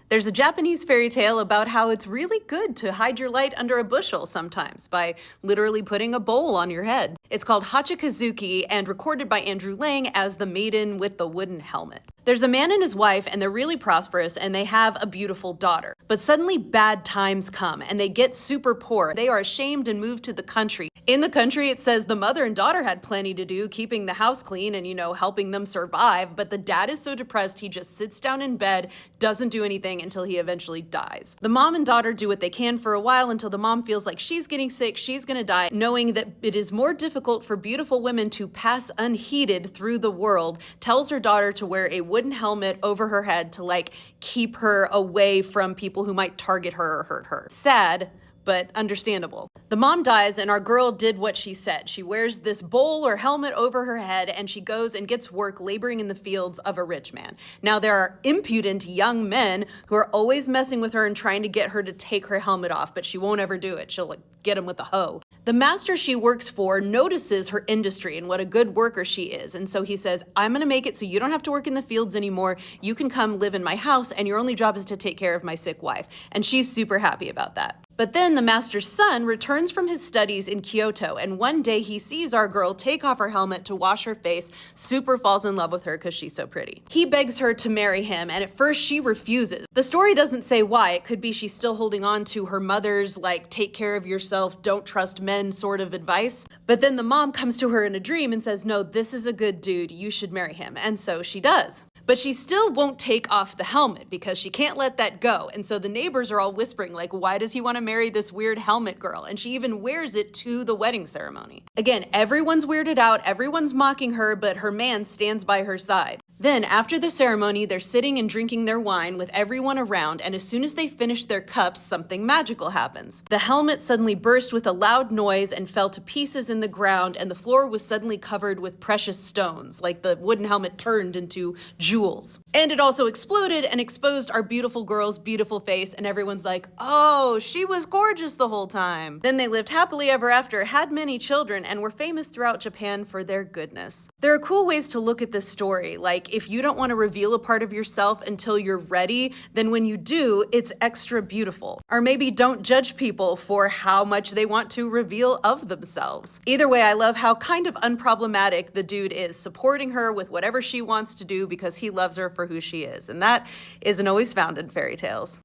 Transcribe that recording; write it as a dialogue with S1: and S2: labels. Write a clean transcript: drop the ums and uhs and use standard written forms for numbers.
S1: There's a Japanese fairy tale about how it's really good to hide your light under a bushel sometimes by literally putting a bowl on your head. It's called Hachikazuki and recorded by Andrew Lang as the maiden with the wooden helmet. There's a man and his wife, and they're really prosperous, and they have a beautiful daughter. But suddenly bad times come, and they get super poor. They are ashamed and move to the country. In the country, it says the mother and daughter had plenty to do, keeping the house clean and, helping them survive. But the dad is so depressed, he just sits down in bed, doesn't do anything until he eventually dies. The mom and daughter do what they can for a while until the mom feels like she's getting sick, she's gonna die, knowing that it is more difficult for beautiful women to pass unheeded through the world, tells her daughter to wear a wooden helmet over her head to keep her away from people who might target her or hurt her. Sad, but understandable. The mom dies and our girl did what she said. She wears this bowl or helmet over her head and she goes and gets work laboring in the fields of a rich man. Now there are impudent young men who are always messing with her and trying to get her to take her helmet off, but she won't ever do it. She'll get him with a hoe. The master she works for notices her industry and what a good worker she is. And so he says, I'm gonna make it so you don't have to work in the fields anymore. You can come live in my house and your only job is to take care of my sick wife. And she's super happy about that. But then the master's son returns from his studies in Kyoto, and one day he sees our girl take off her helmet to wash her face, super falls in love with her because she's so pretty. He begs her to marry him, and at first she refuses. The story doesn't say why. It could be she's still holding on to her mother's, take care of yourself, don't trust men sort of advice. But then the mom comes to her in a dream and says, no, this is a good dude, you should marry him. And so she does. But she still won't take off the helmet because she can't let that go. And so the neighbors are all whispering, why does he want to marry this weird helmet girl? And she even wears it to the wedding ceremony. Again, everyone's weirded out, everyone's mocking her, but her man stands by her side. Then, after the ceremony, they're sitting and drinking their wine with everyone around, and as soon as they finish their cups, something magical happens. The helmet suddenly burst with a loud noise and fell to pieces in the ground, and the floor was suddenly covered with precious stones, like the wooden helmet turned into jewels. And it also exploded and exposed our beautiful girl's beautiful face, and everyone's like, oh, she was gorgeous the whole time. Then they lived happily ever after, had many children, and were famous throughout Japan for their goodness. There are cool ways to look at this story, if you don't want to reveal a part of yourself until you're ready, then when you do, it's extra beautiful. Or maybe don't judge people for how much they want to reveal of themselves. Either way, I love how kind of unproblematic the dude is, supporting her with whatever she wants to do because he loves her for who she is. And that isn't always found in fairy tales.